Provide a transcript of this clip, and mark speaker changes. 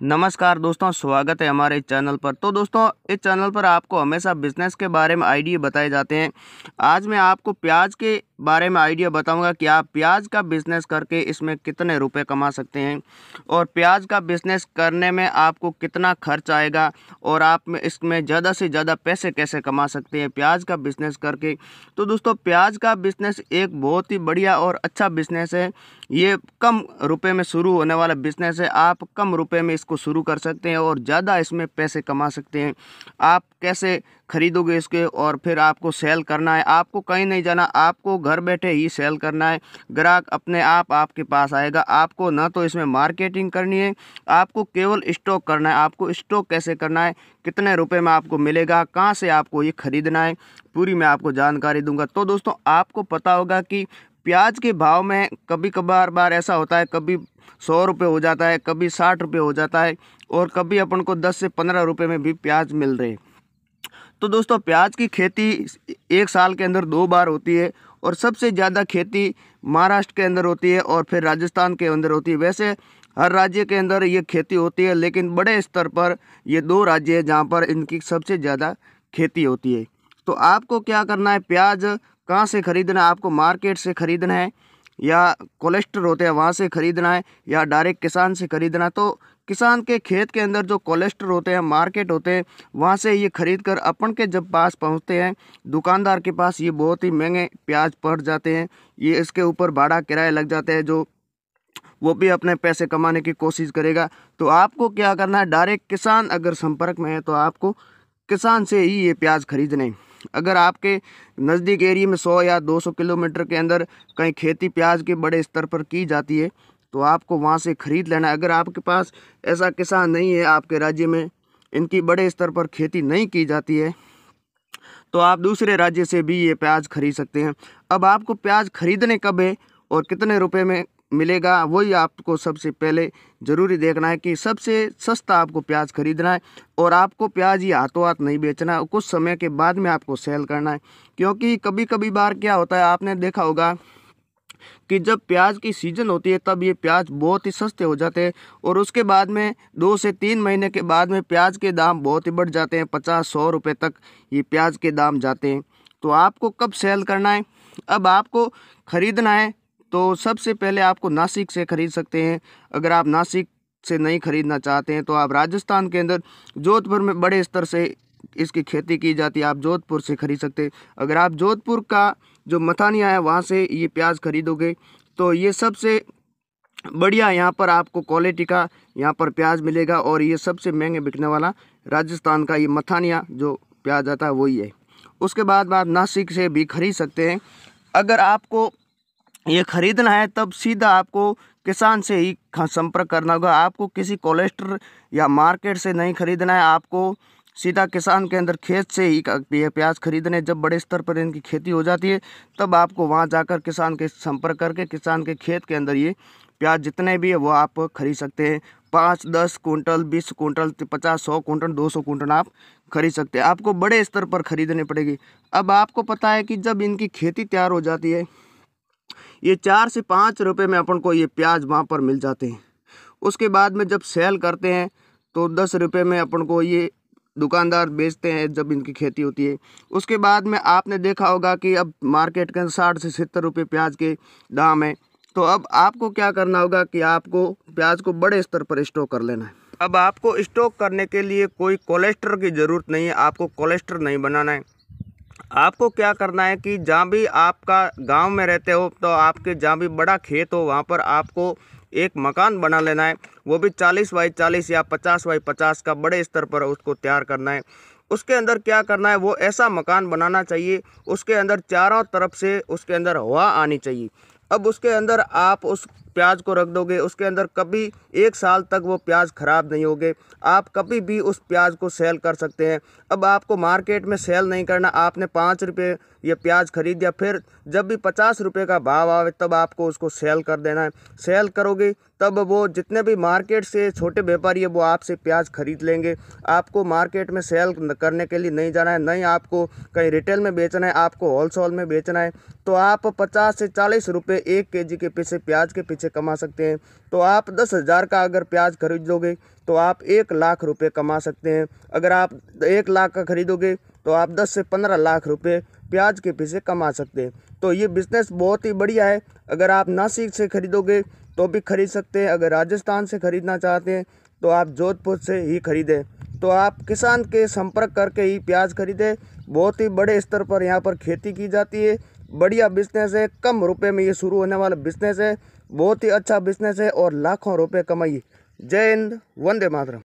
Speaker 1: नमस्कार दोस्तों, स्वागत है हमारे इस चैनल पर। तो दोस्तों, इस चैनल पर आपको हमेशा बिजनेस के बारे में आइडिया बताए जाते हैं। आज मैं आपको प्याज के बारे में आइडिया बताऊंगा कि आप प्याज का बिजनेस करके इसमें कितने रुपए कमा सकते हैं और प्याज का बिजनेस करने में आपको कितना खर्च आएगा और आप में इसमें ज़्यादा से ज़्यादा पैसे कैसे कमा सकते हैं प्याज का बिजनेस करके। तो दोस्तों, प्याज का बिजनेस एक बहुत ही बढ़िया और अच्छा बिजनेस है। ये कम रुपए में शुरू होने वाला बिजनेस है। आप कम रुपए में इसको शुरू कर सकते हैं और ज़्यादा इसमें पैसे कमा सकते हैं। आप कैसे खरीदोगे इसके और फिर आपको सेल करना है, आपको कहीं नहीं जाना, आपको घर बैठे ही सेल करना है। ग्राहक अपने आप आपके पास आएगा। आपको ना तो इसमें मार्केटिंग करनी है, आपको केवल स्टॉक करना है। आपको स्टॉक कैसे करना है, कितने रुपए में आपको मिलेगा, कहाँ से आपको ये खरीदना है, पूरी मैं आपको जानकारी दूंगा। तो दोस्तों, आपको पता होगा कि प्याज के भाव में कभी कभार ऐसा होता है, कभी 100 रुपये हो जाता है, कभी 60 रुपये हो जाता है और कभी अपन को 10 से 15 रुपये में भी प्याज मिल रहे हैं। तो दोस्तों, प्याज की खेती एक साल के अंदर 2 बार होती है और सबसे ज़्यादा खेती महाराष्ट्र के अंदर होती है और फिर राजस्थान के अंदर होती है। वैसे हर राज्य के अंदर ये खेती होती है, लेकिन बड़े स्तर पर ये 2 राज्य है जहाँ पर इनकी सबसे ज़्यादा खेती होती है। तो आपको क्या करना है, प्याज कहाँ से खरीदना है, आपको मार्केट से खरीदना है या कोलेस्टर होते हैं वहाँ से खरीदना है या डायरेक्ट किसान से खरीदना है। तो किसान के खेत के अंदर जो कोलेस्टर होते हैं, मार्केट होते हैं, वहाँ से ये खरीद कर अपन के जब पास पहुँचते हैं दुकानदार के पास, ये बहुत ही महंगे प्याज पड़ जाते हैं। ये इसके ऊपर भाड़ा किराए लग जाते हैं, जो वो भी अपने पैसे कमाने की कोशिश करेगा। तो आपको क्या करना है, डायरेक्ट किसान अगर संपर्क में है तो आपको किसान से ही ये प्याज खरीदने। अगर आपके नज़दीक एरिया में 100 या 200 किलोमीटर के अंदर कहीं खेती प्याज के बड़े स्तर पर की जाती है तो आपको वहाँ से ख़रीद लेना है। अगर आपके पास ऐसा किसान नहीं है, आपके राज्य में इनकी बड़े स्तर पर खेती नहीं की जाती है, तो आप दूसरे राज्य से भी ये प्याज खरीद सकते हैं। अब आपको प्याज खरीदने कब है और कितने रुपए में मिलेगा, वही आपको सबसे पहले ज़रूरी देखना है कि सबसे सस्ता आपको प्याज खरीदना है और आपको प्याज ये हाथों हाथ नहीं बेचना है, कुछ समय के बाद में आपको सेल करना है। क्योंकि कभी कभी बार क्या होता है, आपने देखा होगा कि जब प्याज की सीज़न होती है तब ये प्याज बहुत ही सस्ते हो जाते हैं और उसके बाद में 2 से 3 महीने के बाद में प्याज के दाम बहुत ही बढ़ जाते हैं, 50-100 रुपये तक ये प्याज के दाम जाते हैं। तो आपको कब सेल करना है, अब आपको ख़रीदना है तो सबसे पहले आपको नासिक से ख़रीद सकते हैं। अगर आप नासिक से नहीं ख़रीदना चाहते हैं तो आप राजस्थान के अंदर जोधपुर में बड़े स्तर से इसकी खेती की जाती है, आप जोधपुर से खरीद सकते हैं। अगर आप जोधपुर का जो मथानिया है वहाँ से ये प्याज खरीदोगे तो ये सबसे बढ़िया यहाँ पर आपको क्वालिटी का यहाँ पर प्याज मिलेगा और ये सबसे महंगे बिकने वाला राजस्थान का ये मथानिया जो प्याज आता है वही है। उसके बाद आप नासिक से भी खरीद सकते हैं। अगर आपको ये खरीदना है तब सीधा आपको किसान से ही संपर्क करना होगा। आपको किसी कोलेस्टर या मार्केट से नहीं खरीदना है, आपको सीधा किसान के अंदर खेत से ही ये प्याज खरीदने। जब बड़े स्तर पर इनकी खेती हो जाती है तब आपको वहां जाकर किसान के संपर्क करके किसान के खेत के अंदर ये प्याज जितने भी है वो आप खरीद सकते हैं। 5-10 कुंटल, 20 कुंटल, 50-100 कुंटल, 200 कुंटल आप खरीद सकते हैं। आपको बड़े स्तर पर खरीदनी पड़ेगी। अब आपको पता है कि जब इनकी खेती तैयार हो जाती है ये 4 से 5 रुपये में अपन को ये प्याज वहाँ पर मिल जाते हैं। उसके बाद में जब सेल करते हैं तो 10 रुपये में अपन को ये दुकानदार बेचते हैं जब इनकी खेती होती है। उसके बाद में आपने देखा होगा कि अब मार्केट के 60 से 70 रुपये प्याज के दाम है। तो अब आपको क्या करना होगा कि आपको प्याज को बड़े स्तर पर स्टॉक कर लेना है। अब आपको स्टॉक करने के लिए कोई कोलेस्टर की ज़रूरत नहीं है, आपको कोलेस्टर नहीं बनाना है। आपको क्या करना है कि जहाँ भी आपका गांव में रहते हो तो आपके जहाँ भी बड़ा खेत हो वहाँ पर आपको एक मकान बना लेना है। वो भी 40 बाई 40 या 50 बाई 50 का बड़े स्तर पर उसको तैयार करना है। उसके अंदर क्या करना है, वो ऐसा मकान बनाना चाहिए उसके अंदर चारों तरफ से उसके अंदर हवा आनी चाहिए। अब उसके अंदर आप उस प्याज को रख दोगे, उसके अंदर कभी 1 साल तक वो प्याज खराब नहीं होगे। आप कभी भी उस प्याज को सेल कर सकते हैं। अब आपको मार्केट में सेल नहीं करना, आपने 5 रुपये ये प्याज खरीद, या फिर जब भी 50 रुपये का भाव आवे तब आपको उसको सेल कर देना है। सेल करोगे तब वो जितने भी मार्केट से छोटे व्यापारी है वो आपसे प्याज खरीद लेंगे। आपको मार्केट में सेल करने के लिए नहीं जाना है, नहीं आपको कहीं रिटेल में बेचना है, आपको होलसेल में बेचना है। तो आप 50 से 40 रुपये 1 केजी के पीछे प्याज के पीछे से कमा सकते हैं। तो आप 10,000 का अगर प्याज खरीदोगे तो आप 1 लाख रुपए कमा सकते हैं। अगर आप 1 लाख का खरीदोगे तो आप 10 से 15 लाख रुपए प्याज के पीछे कमा सकते हैं। तो ये बिज़नेस बहुत ही बढ़िया है। अगर आप नासिक से खरीदोगे तो भी खरीद सकते हैं। अगर राजस्थान से खरीदना चाहते हैं तो आप जोधपुर से ही खरीदें। तो आप किसान के संपर्क करके ही प्याज खरीदें। बहुत ही बड़े स्तर पर यहाँ पर खेती की जाती है। बढ़िया बिजनेस है, कम रुपए में ये शुरू होने वाला बिजनेस है। बहुत ही अच्छा बिजनेस है और लाखों रुपए कमाइए। जय हिंद, वंदे मातरम।